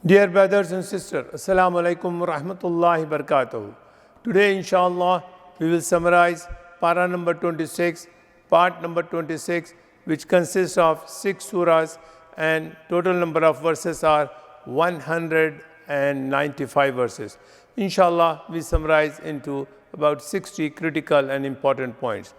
Dear brothers and sisters, Assalamu alaikum wa rahmatullahi wa barakatuh. Today, inshallah, we will summarize para number 26, part number 26, which consists of 6 surahs and total number of verses are 195 verses. Inshallah, we summarize into about 60 critical and important points.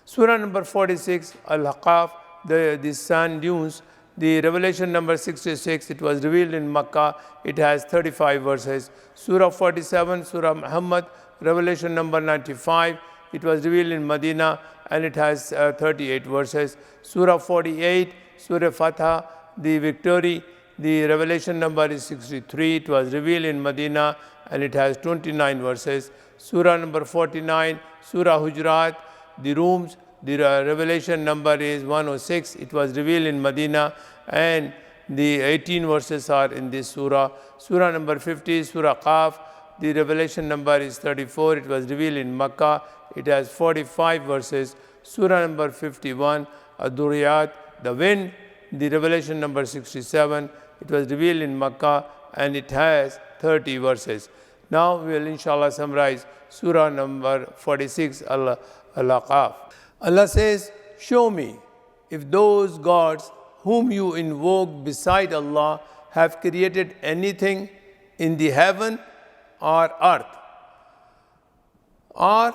Surah number 46, Al-Haqaf, the sand dunes. The revelation number 66, it was revealed in Makkah. It has 35 verses. Surah 47, Surah Muhammad, revelation number 95. It was revealed in Medina and it has 38 verses. Surah 48, Surah Fatah, the victory. The revelation number is 63. It was revealed in Medina and it has 29 verses. Surah number 49, Surah Hujurat, the rooms. The revelation number is 106. It was revealed in Medina and the 18 verses are in this surah. Surah number 50, Surah Qaf. The revelation number is 34. It was revealed in Makkah. It has 45 verses. Surah number 51, Ad-Duriyat, the wind. The revelation number 67. It was revealed in Makkah and it has 30 verses. Now we will inshallah summarize Surah number 46, Al-Haqaf. Allah says, show me if those gods whom you invoke beside Allah have created anything in the heaven or earth, or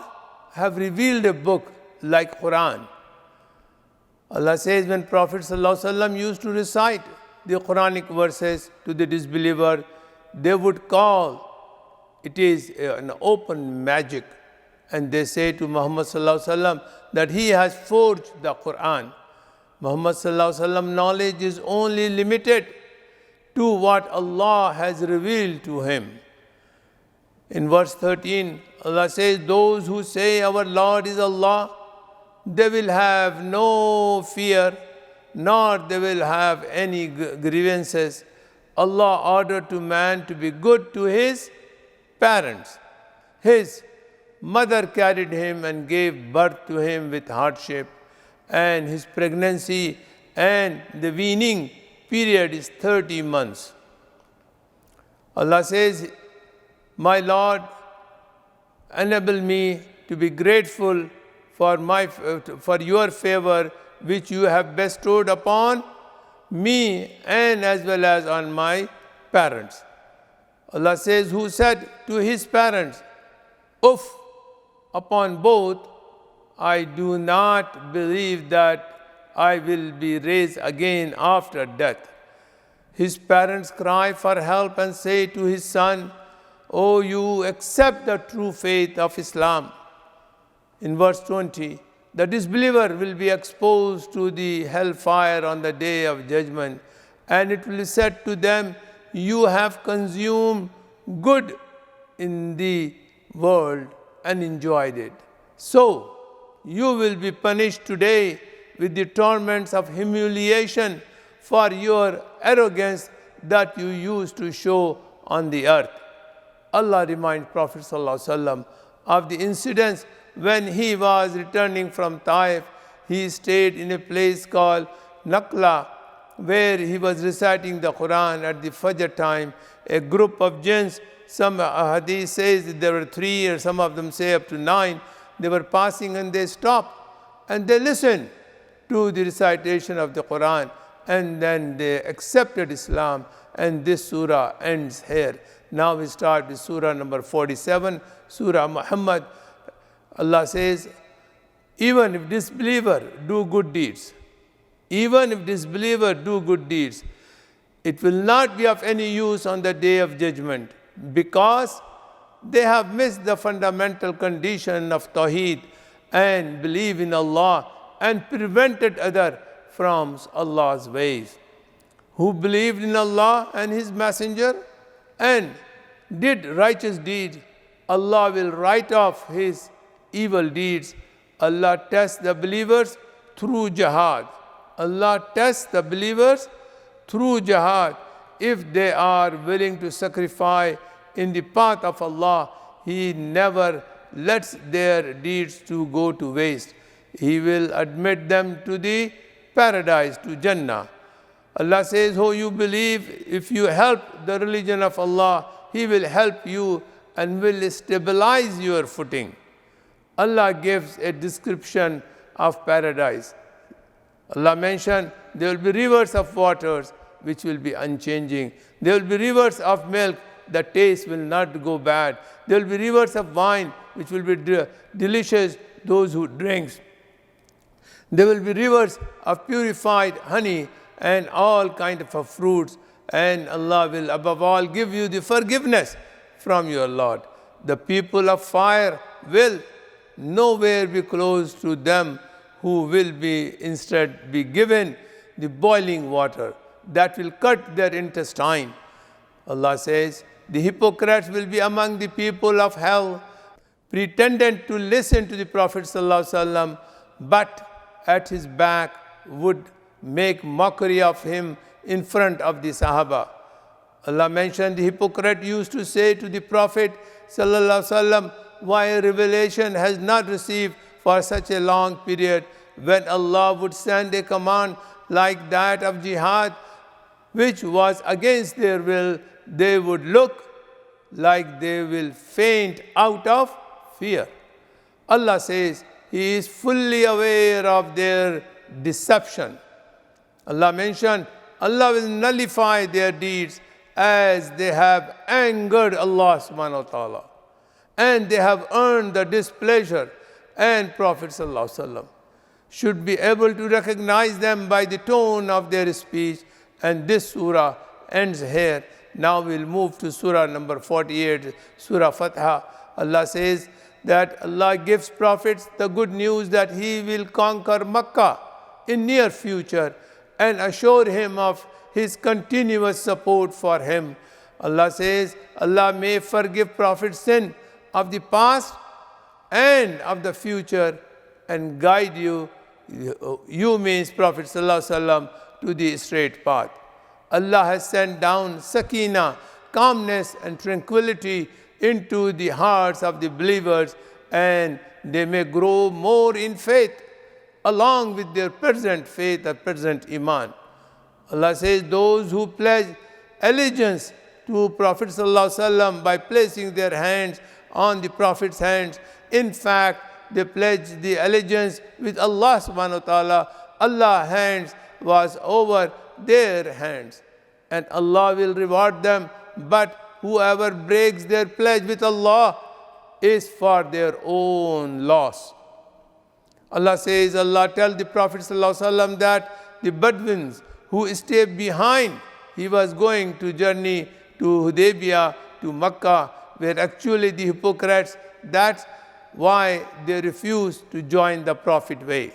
have revealed a book like Qur'an. Allah says when Prophet ﷺ used to recite the Quranic verses to the disbeliever, they would call it is an open magic. And they say to Muhammad sallallahu alaihi wasallam that he has forged the Quran. Muhammad sallallahu alaihi wasallam knowledge is only limited to what Allah has revealed to him. In verse 13, Allah says, those who say our Lord is Allah, they will have no fear, nor they will have any grievances. Allah ordered to man to be good to his parents. His mother carried him and gave birth to him with hardship, and his pregnancy and the weaning period is 30 months. Allah says, my Lord, enable me to be grateful for your favor which you have bestowed upon me and as well as on my parents. Allah says, who said to his parents, Uff, upon both, I do not believe that I will be raised again after death. His parents cry for help and say to his son, oh, you accept the true faith of Islam. In verse 20, the disbeliever will be exposed to the hellfire on the day of judgment, and it will be said to them, you have consumed good in the world and enjoyed it. So, you will be punished today with the torments of humiliation for your arrogance that you used to show on the earth. Allah reminds Prophet ﷺ of the incidents when he was returning from Taif. He stayed in a place called Nakla, where he was reciting the Quran at the Fajr time. A group of jinns, some hadith says that there were 3 or some of them say up to 9. They were passing and they stopped and they listened to the recitation of the Quran and then they accepted Islam, and this surah ends here. Now we start with surah number 47, Surah Muhammad. Allah says, even if disbeliever do good deeds, even if disbeliever do good deeds, it will not be of any use on the day of judgment, because they have missed the fundamental condition of Tawheed and believe in Allah and prevented others from Allah's ways. Who believed in Allah and His Messenger and did righteous deeds, Allah will write off his evil deeds. Allah tests the believers through jihad. Allah tests the believers through jihad. If they are willing to sacrifice in the path of Allah, He never lets their deeds to go to waste. He will admit them to the paradise, to Jannah. Allah says, oh, you believe, if you help the religion of Allah, He will help you and will stabilize your footing. Allah gives a description of paradise. Allah mentioned there will be rivers of waters which will be unchanging. There will be rivers of milk, the taste will not go bad. There will be rivers of wine which will be delicious, those who drinks. There will be rivers of purified honey and all kind of fruits, and Allah will above all give you the forgiveness from your Lord. The people of fire will nowhere be close to them, who will be instead be given the boiling water that will cut their intestine. Allah says, the hypocrites will be among the people of hell, pretending to listen to the Prophet ﷺ, but at his back would make mockery of him in front of the Sahaba. Allah mentioned the hypocrite used to say to the Prophet ﷺ, why revelation has not received for such a long period, when Allah would send a command like that of jihad, which was against their will, they would look like they will faint out of fear. Allah says He is fully aware of their deception. Allah mentioned Allah will nullify their deeds as they have angered Allah subhanahu wa ta'ala, and they have earned the displeasure, and Prophet sallallahu alaihi wasallam should be able to recognize them by the tone of their speech. And this surah ends here. Now we'll move to surah number 48, surah Fatha. Allah says that Allah gives prophets the good news that He will conquer Makkah in near future, and assure him of His continuous support for him. Allah says Allah may forgive Prophet's sin of the past and of the future, and guide you means Prophet sallallahu alaihi wasallam, to the straight path. Allah has sent down sakina, calmness and tranquility into the hearts of the believers, and they may grow more in faith along with their present faith or present iman. Allah says those who pledge allegiance to Prophet sallallahu alaihi wasallam by placing their hands on the Prophet's hands, in fact they pledge the allegiance with Allah subhanahu wa ta'ala. Allah's hands was over their hands, and Allah will reward them. But whoever breaks their pledge with Allah is for their own loss. Allah says, Allah tell the Prophet ﷺ that the Bedouins who stayed behind, he was going to journey to Hudaybiyah, to Makkah, were actually the hypocrites. That's why they refused to join the Prophet way.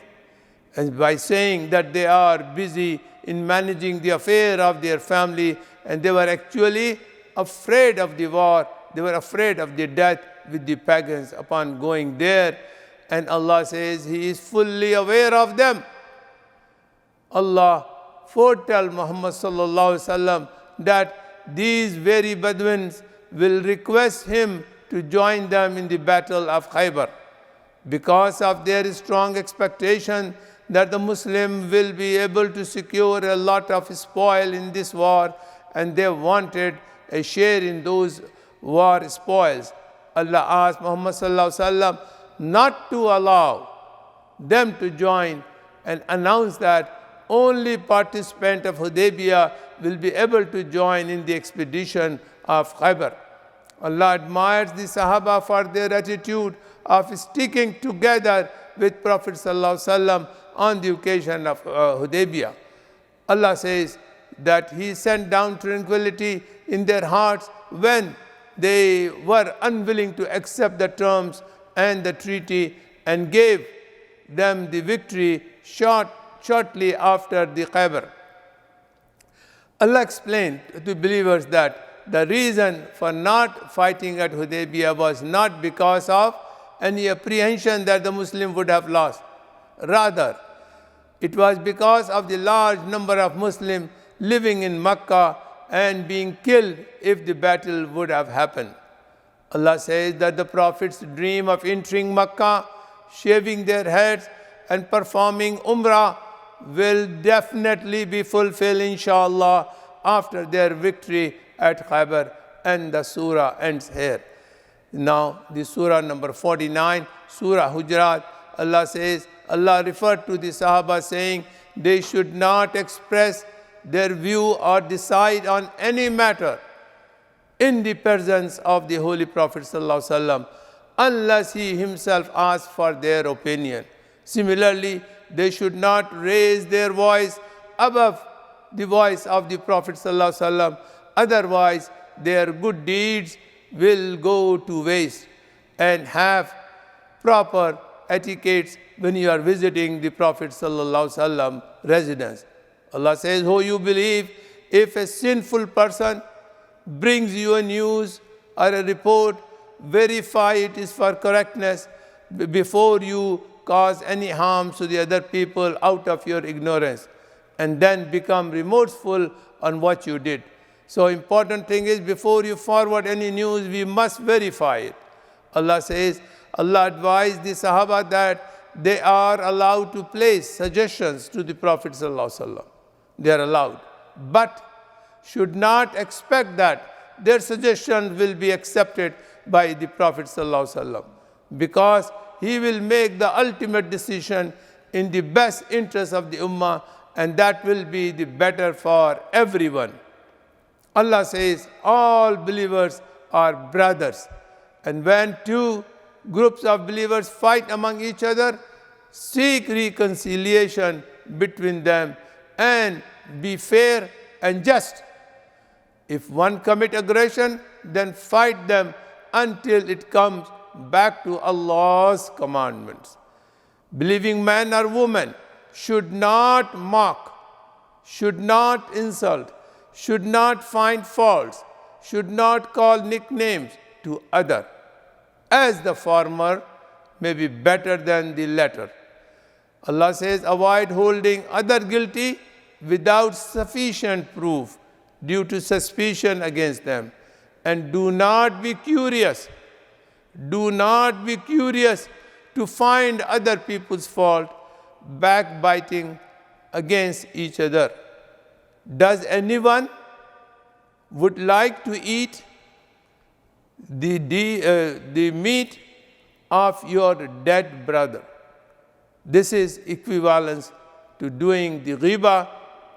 And by saying that they are busy in managing the affair of their family, and they were actually afraid of the war, they were afraid of the death with the pagans upon going there. And Allah says He is fully aware of them. Allah foretell Muhammad sallallahu alaihi wasallam that these very Bedouins will request him to join them in the battle of Khaybar, because of their strong expectation that the Muslim will be able to secure a lot of spoil in this war, and they wanted a share in those war spoils. Allah asked Muhammad sallallahu alaihi wasallam not to allow them to join, and announced that only participant of Hudaybiyah will be able to join in the expedition of Khaybar. Allah admires the Sahaba for their attitude of sticking together with Prophet sallallahu alaihi wasallam on the occasion of Hudaybiyah. Allah says that He sent down tranquility in their hearts when they were unwilling to accept the terms and the treaty, and gave them the victory shortly after the Khaybar. Allah explained to believers that the reason for not fighting at Hudaybiyah was not because of any apprehension that the Muslim would have lost. Rather, it was because of the large number of Muslims living in Makkah and being killed if the battle would have happened. Allah says that the Prophet's dream of entering Makkah, shaving their heads and performing Umrah will definitely be fulfilled, inshallah, after their victory at Khaybar. And the surah ends here. Now, the surah number 49, Surah Hujurat, Allah says, Allah referred to the Sahaba saying, they should not express their view or decide on any matter in the presence of the Holy Prophet ﷺ, unless he himself asks for their opinion. Similarly, they should not raise their voice above the voice of the Prophet ﷺ, otherwise their good deeds will go to waste. And have proper etiquettes when you are visiting the Prophet ﷺ residence. Allah says, "Oh, you believe, if a sinful person brings you a news or a report, verify it is for correctness before you cause any harm to the other people out of your ignorance, and then become remorseful on what you did." So important thing is, before you forward any news, we must verify it. Allah says, Allah advised the Sahaba that they are allowed to place suggestions to the Prophet ﷺ. They are allowed, but should not expect that their suggestions will be accepted by the Prophet ﷺ, because he will make the ultimate decision in the best interest of the Ummah, and that will be the better for everyone. Allah says, all believers are brothers, and when two groups of believers fight among each other, seek reconciliation between them and be fair and just. If one commit aggression, then fight them until it comes back to Allah's commandments. Believing man or woman should not mock, should not insult, should not find faults, should not call nicknames to other, as the former may be better than the latter. Allah says, avoid holding other guilty without sufficient proof due to suspicion against them. And do not be curious. Do not be curious to find other people's fault, backbiting against each other. Does anyone would like to eat the meat of your dead brother? This is equivalent to doing the ghiba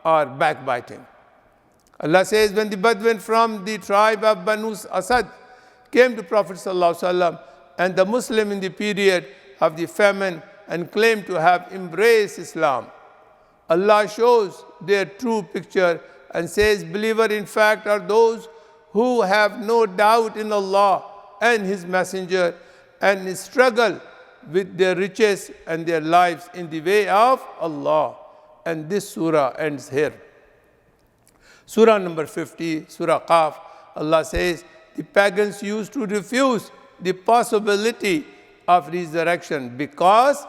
or backbiting. Allah says, when the Bedouin from the tribe of Banu Asad came to Prophet ﷺ and the Muslim in the period of the famine and claimed to have embraced Islam, Allah shows their true picture and says, believer in fact are those who have no doubt in Allah and His Messenger and struggle with their riches and their lives in the way of Allah. And this surah ends here. Surah number 50, Surah Qaf, Allah says, the pagans used to refuse the possibility of resurrection because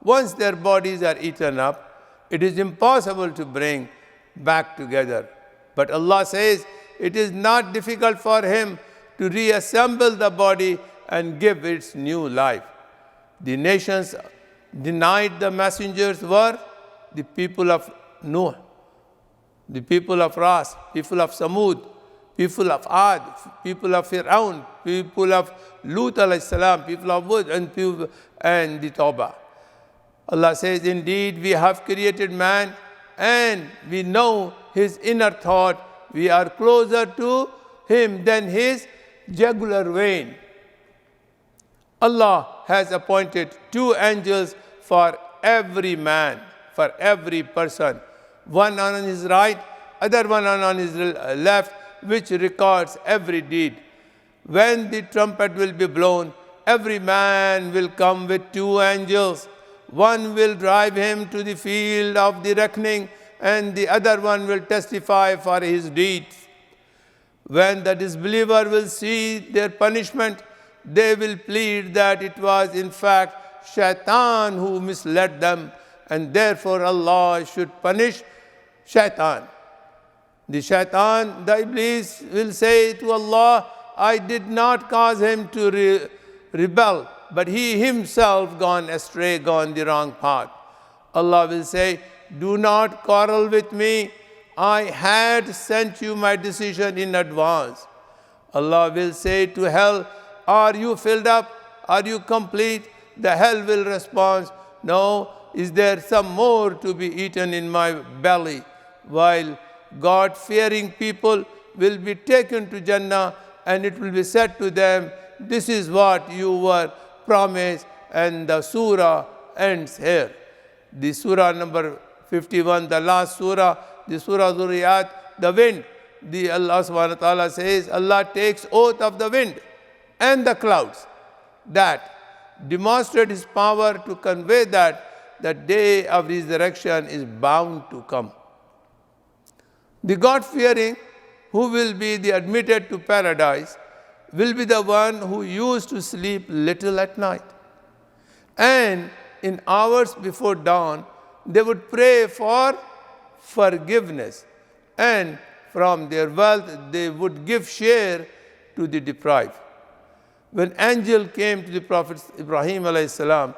once their bodies are eaten up, it is impossible to bring back together. But Allah says, it is not difficult for Him to reassemble the body and give its new life. The nations denied the messengers were the people of Nuh, the people of Ras, people of Samud, people of Ad, people of Fir'aun, people of Lut alayhi salam, people of Wood, and the Tawbah. Allah says, indeed, we have created man and we know his inner thought. We are closer to him than his jugular vein. Allah has appointed 2 angels for every man, for every person. One on his right, other one on his left, which records every deed. When the trumpet will be blown, every man will come with 2 angels. One will drive him to the field of the reckoning, and the other one will testify for his deeds. When the disbeliever will see their punishment, they will plead that it was in fact Shaitan who misled them, and therefore Allah should punish Shaitan. The Shaitan, the Iblis, will say to Allah, I did not cause him to rebel, but he himself gone astray, gone the wrong path. Allah will say, do not quarrel with me. I had sent you my decision in advance. Allah will say to hell, are you filled up? Are you complete? The hell will respond, no, is there some more to be eaten in my belly? While God-fearing people will be taken to Jannah, and it will be said to them, this is what you were promised, and the surah ends here. The surah number 51, the last surah, the surah Zuriyat, the wind. The Allah subhanahu wa ta'ala says, Allah takes oath of the wind and the clouds, that demonstrate His power to convey that the day of resurrection is bound to come. The God-fearing, who will be the admitted to paradise, will be the one who used to sleep little at night. And in hours before dawn, they would pray for forgiveness, and from their wealth they would give share to the deprived. When angel came to the Prophet Ibrahim alayhi salam,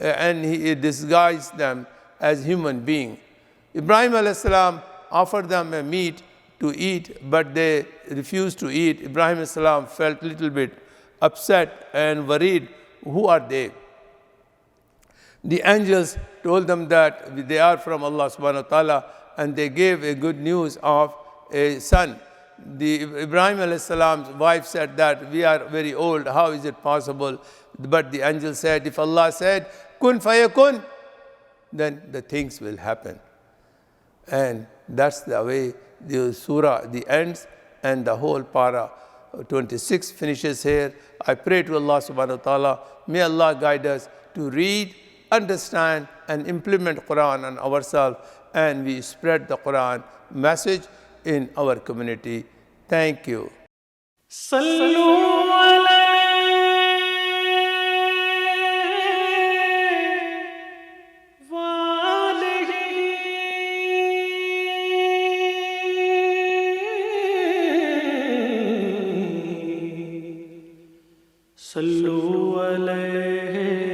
and he disguised them as human beings, Ibrahim alayhi salam offered them a meat to eat, but they refused to eat. Ibrahim alayhi salam felt a little bit upset and worried. Who are they? The angels told them that they are from Allah subhanahu wa ta'ala, and they gave a good news of a son. The Ibrahim alayhi salam's wife said that we are very old, how is it possible? But the angel said, if Allah said, kun fayakun, then the things will happen. And that's the way the surah, the ends, and the whole para 26 finishes here. I pray to Allah subhanahu wa ta'ala, may Allah guide us to read, understand, and implement Quran on ourselves, and we spread the Quran message in our community. Thank you. صلوا علیہ